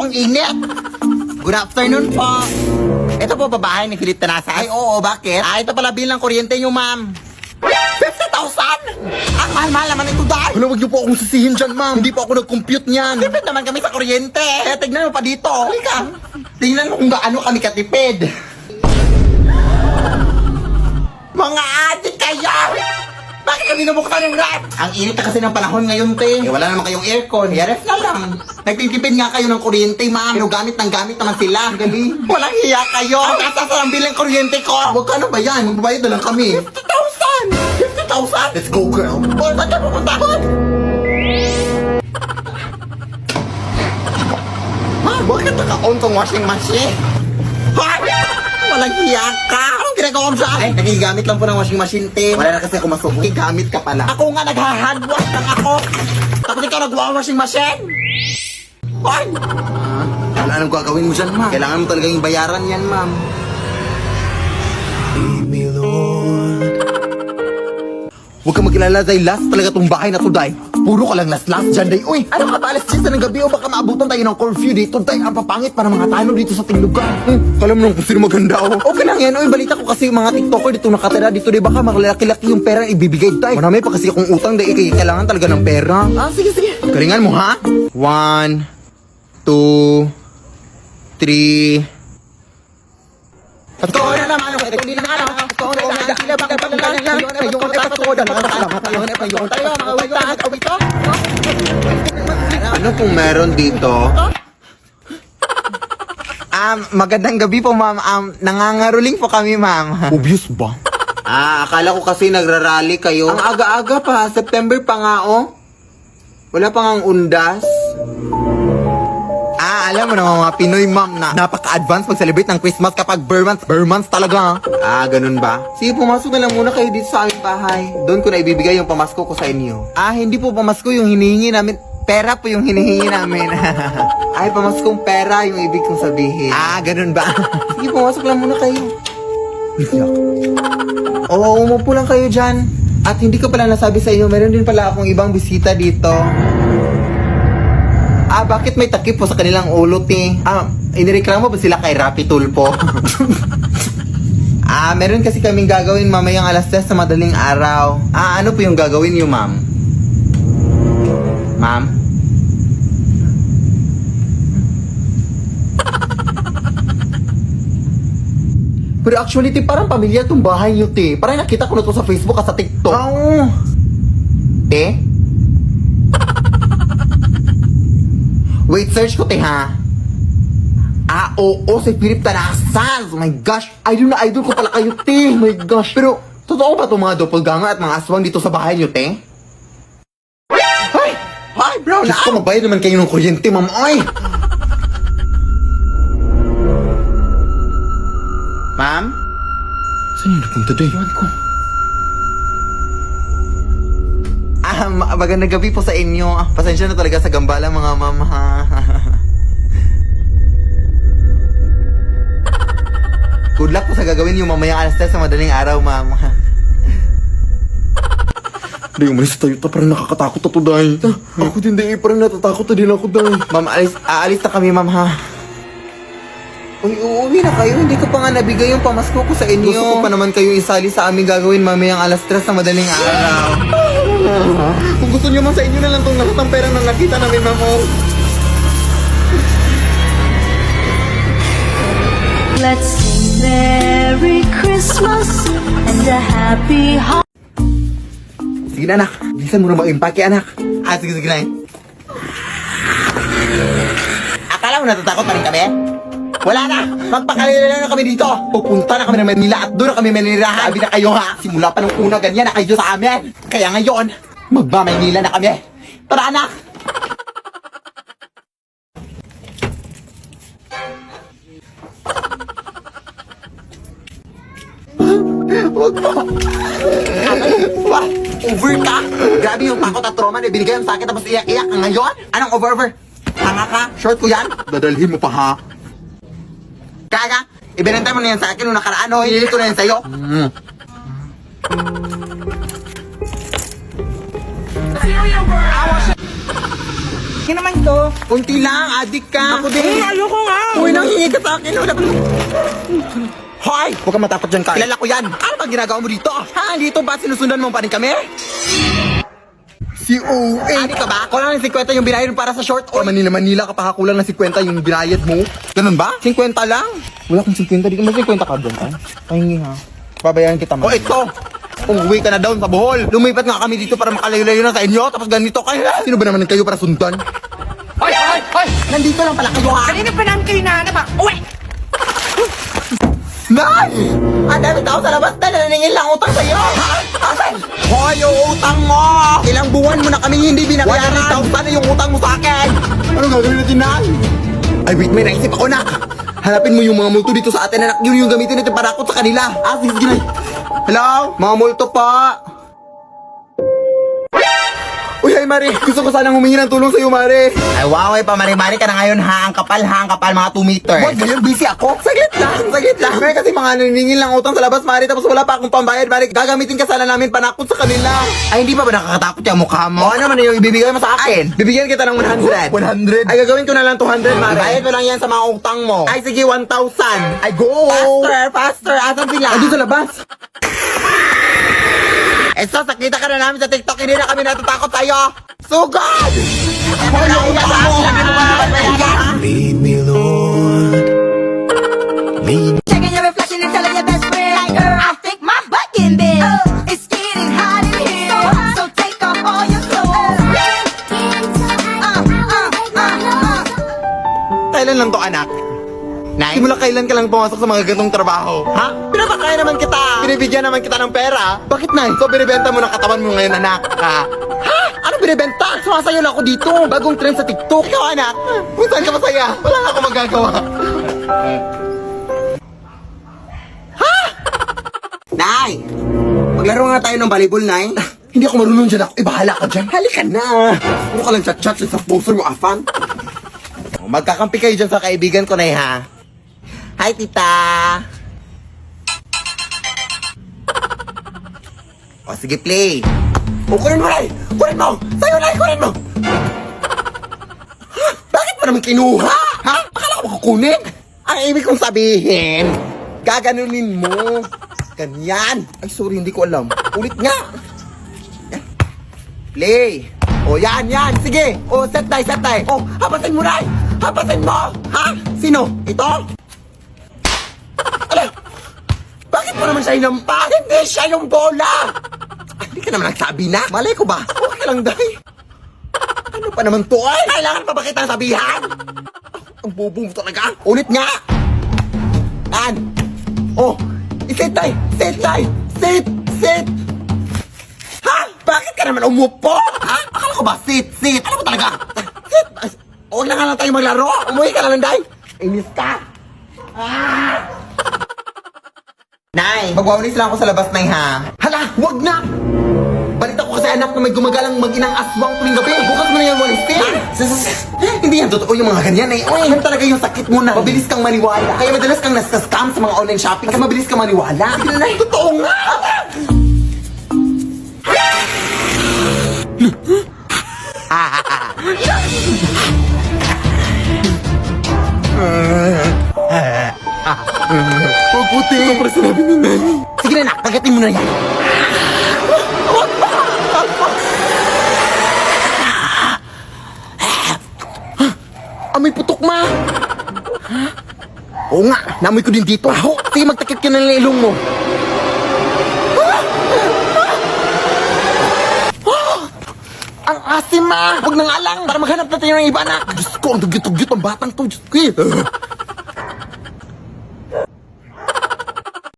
ang init. Good afternoon po. Ito po babae ni Philip Tanasa. Ay, oo, bakit? Ito pala bilang kuryente nyo, ma'am. 50,000! Ang mahal-mahal naman ito dahil. Wala, wag niyo po akong sisihin dyan, ma'am. Hindi po ako nag-compute niyan. Tipid naman kami sa kuryente. Kaya tignan mo pa dito. Halika. Tingnan mo kung gaano kami katipid. Mga adik kayo! Bakit kami nabuksan yung ref? Ang init na kasi ng panahon ngayon, te. Wala naman kayong aircon. Kaya ref na lang. Nagtitipid nga kayo ng kuryente, ma'am. Pero gamit naman sila. Galing. Walang hiya kayo. Ang tatas ang bilang kuryente ko. Wag ka na ba yan? Magbabayad na lang kami. 50,000! 50,000! Let's go, girl. O, saan ka pupunta? Ma, bakit naka-on tong washing machine? Ha? Walang hiya ka! Anong ginagawa mo saan? Ay, nagigamit lang po ng washing machine, te. Wala na kasi ako masubo. Gigamit ka pala. Ako nga nagha-handwash lang ako. Tapos ikaw nagwa-washing machine? Ay! Wala nang gagawin mo dyan, ma'am. Kailangan mo talagang bayaran yan, ma'am. Huwag ka mag-alala, dahil last talaga tong bahay na to, day. Puro ka lang last dyan, day. Uy, ano ka ba? Alas 10 na ng gabi o baka maabutan tayo ng curfew dito, day. Ang papangit para mga tanong dito sa tinglugan. Kala mo nung kung sino maganda, oh. Okay lang yan. Uy, balita ko kasi yung mga TikToker dito nakatira dito, di baka makalaki-laki yung pera ibibigay, day. Marami pa kasi akong utang, day. Kailangan talaga ng pera. Ah, sige, sige. Galingan mo, ha? 1, 2, 3. Totoo na naman. Hindi na ano. Totoo na naman. Sila bakit pa lang yan? Yung totoo na tayo. Mga witaan. Awito. Ano kung meron dito? Magandang gabi po, ma'am. Nangangaruling po kami, ma'am. Obvious ba? Akala ko kasi nagrarally kayo. Ang aga-aga pa. September pa nga, oh. Wala pa ngang undas. Alam mo naman mga Pinoy, ma'am, na napaka-advance mag-celebrate ng Christmas kapag bare months talaga. Ganun ba? Sige, pumasok na lang muna kayo dito sa aming bahay. Doon ko na ibibigay yung pamasko ko sa inyo. Hindi po pamasko yung hinihingi namin. Pera po yung hinihingi namin. Ay, pamaskong pera yung ibig kong sabihin. Ganun ba? Sige, pumasok lang muna kayo. Oo, umupo lang kayo dyan. At hindi ko pala nasabi sa inyo, meron din pala akong ibang bisita dito. Bakit may takip po sa kanilang ulo, te? Inireklamo ba sila kay Rapi Tulpo? Meron kasi kaming gagawin mamayang alas 10 sa madaling araw. Ano po yung gagawin niyo, ma'am? Ma'am? Pero actually, te, parang pamilya tong bahay niyo, te. Parang nakita ko na to sa Facebook at sa TikTok. Oo. Te? Wait, search ko, te, ha? Oo, si Philip Tanasa. Oh my gosh, idol na idol ko pala kayo, te. Oh my gosh. Pero, totoo ba itong mga doppelganger at mga aswang dito sa bahay niyo, te? Ay, bro, Diyos ko, mabayad naman kayo ng kuryente, ma'am. Ay! Ma'am? Saan yung napunta, day? Ewan ko. Magandang gabi po sa inyo. Pasensya na talaga sa gambala, mga ma'am, ha? Good luck po sa gagawin niyo mamayang alas 10 sa madaling araw, ma'am. Day, umalis tayo. Parang nakakatakot na to, day. Ako din, day. Parang natatakot na din ako, day. Ma'am, aalis na kami, ma'am, ha? Uy, uuwi na kayo. Hindi ko pa nga nabigay yung pamasko ko sa inyo. Gusto ko pa naman kayo isali sa aming gagawin mamayang alas 3 sa madaling araw. Kung gusto niyo man sa inyo na lang itong lahat ng pera na nakita namin, ma'am. Let's sing Merry Christmas and a Happy Holiday. Sige na, anak. Bilisan mo na mag-impake, anak. Sige na. Akala mo natatakot pa rin kami? Wala na! Magpakalila na kami dito! Pupunta na kami ng Manila at doon na kami manirahan! Sabi na kayo, ha! Simula pa nung una ganyan na kayo sa amin! Kaya ngayon, magma-Manila na kami! Tara, anak! Huwag mo! Over ka! Grabe yung takot at trauma na binigay mo sa akin tapos iyak-iyak ka ngayon? Anong over? Tanga ka? Short ko yan? Dadalhin mo pa, ha? Kaga, ibinantay mo na yan sa akin nung nakaraan, o hindi ko na yan sa'yo. Hindi naman to. Kunti lang, adik ka. Ako din. Ayoko nga. Uy, nanghingi ka sa akin. Wala pa. Hoy! Huwag kang matakot dyan, Carl. Kilala ko yan. Ano ba ginagawa mo dito? Ha? Dito ba sinusundan mo pa rin kami? Si OA. Ani ka ba? Kulang ng 50 yung binayad para sa short O oil. Manila ka pa kulang ng 50 yung binayad mo. Ganun ba? 50 lang? Wala kang 50, di ka may 50 ka doon. Pahingi ha. Babayaran kita O ito! Umuwi ka na down sa Bohol. Lumipat nga kami dito para makalayo-layo na sa inyo. Tapos ganito kayo. Sino ba naman kayo para sundan? Hoy! Hoy! Hoy! Nandito lang pala kayo ha! Kanina pa namin kayo nahanap ha. Uwi! Nay! Ang dami tao sa labas na naningil lang utang sa'yo! Asan? Hoy, yung utang mo! Ilang buwan mo na kami hindi binabayaran. 100,000 na yung utang mo sa akin! Anong gagawin natin, Nay? Ay, wait, may naisip ako, nak! Hanapin mo yung mga multo dito sa atin, anak. Yun yung gamitin natin para akot sa kanila. Sige, sige, Nay. Hello? Mga multo pa! Uy, ay, Mari! Gusto ko sanang humingi ng tulong sa'yo, Mari! Ay, wow, ay, pamari-mari ka na ngayon, ha? Ang kapal, mga 2 meters. Wag, ngayon, busy ako. Saglit lang. May kasi mga naningil lang utang sa labas, Mari, tapos wala pa akong pambayad, Mari. Gagamitin ka sana namin panakot sa kanila. Ay, hindi ba nakakatakot yung mukha mo? Ano naman yung ibibigay mo sa akin? Bibigyan kita ng 100. 100? Ay, gagawin ko na lang 200, Mari. Bayad mo lang yan sa mga utang mo. Ay, sige, 1,000. Ay, go! Faster! Asan sila? Andun sa labas. Esto, sakita ka na namin sa TikTok, hindi na kami natatakot sa'yo! Sugod! Wala ko na mo! Lead me, Lord. Lead Checking your reflection and telling your best friend, like, I think my butt getting big. It's getting hot in here, so take off all your clothes. Kailan lang to, anak? Nay? Simula kailan ka lang pumasok sa mga gantong trabaho? Ha? Pinapakain naman kita! Binibigyan naman kita ng pera! Bakit, Nay? So, binibenta mo ng katawan mo ngayon, anak? Ha? Ano binibenta? Sumasayo lang ako dito! Bagong trend sa TikTok! Ikaw, anak! Kung saan ka masaya? Wala nga ako magagawa! Ha? Nay! Maglaro nga tayo ng volleyball, Nay! Hindi ako marunong dyan ako. Bahala ka dyan. Halika na! Puro ka lang chat-chat sa poster mo, afam! Magkakampi kayo dyan sa kaibigan ko, Nay, ha? Hi, tita! O, sige, play! O, kunin mo, Nay! Kunin mo! Sa'yo, Nay! Kunin mo! Ha? Bakit mo naman kinuha? Ha? Akala ko kukunin? Ang ibig kong sabihin, gaganunin mo. Ganyan. Ay, sorry, hindi ko alam. Ulit nga. Play. O, yan. Sige. O, set die. O, hapasin mo, Nay. Hapasin mo. Ha? Sino? Ito? Ala, bakit mo naman siya hinampas? Hindi siya yung bola. Ay, hindi ka naman nagsabi na. Malay ko ba? Okay lang, Day. Ano pa naman to, ay? Kailangan pa ba kitang sabihan? Ang bobo mo talaga. Ulit nga. Yan. Oh, isit, Day. Sit. Ha? Bakit ka naman umupo? Ha? Akala ko ba sit? Ano ba talaga? Sit. Huwag na nga lang tayo maglaro. Umuwi ka na lang, Day. Inis ka. Nay, magwawalis lang ako sa labas, Nay, ha? Hala, wag na! Balita ko kasi anak na may gumagalang mag-inang aswang tuwing gabi. Bukas mo na yan walisin. Hindi yan totoo yung mga ganyan, eh. Uy, yan talaga yung sakit mo na. Mabilis kang maniwala. Kaya madalas kang nasa-scam sa mga online shopping. Kaya mabilis kang maniwala. Nay, totoo nga! Huwag puti. Ito para sinabi ni Nani. Sige na, nak. Kagatin mo na yan. Amoy putok, ma. Oo nga, namoy ko din dito. Sige, magtakip ka na ng ilong mo. Ang asim, ma. Huwag nang alang para maghanap natin ng iba, anak. Diyos ko, ang dugyot-dugyot ang batang to. Diyos ko.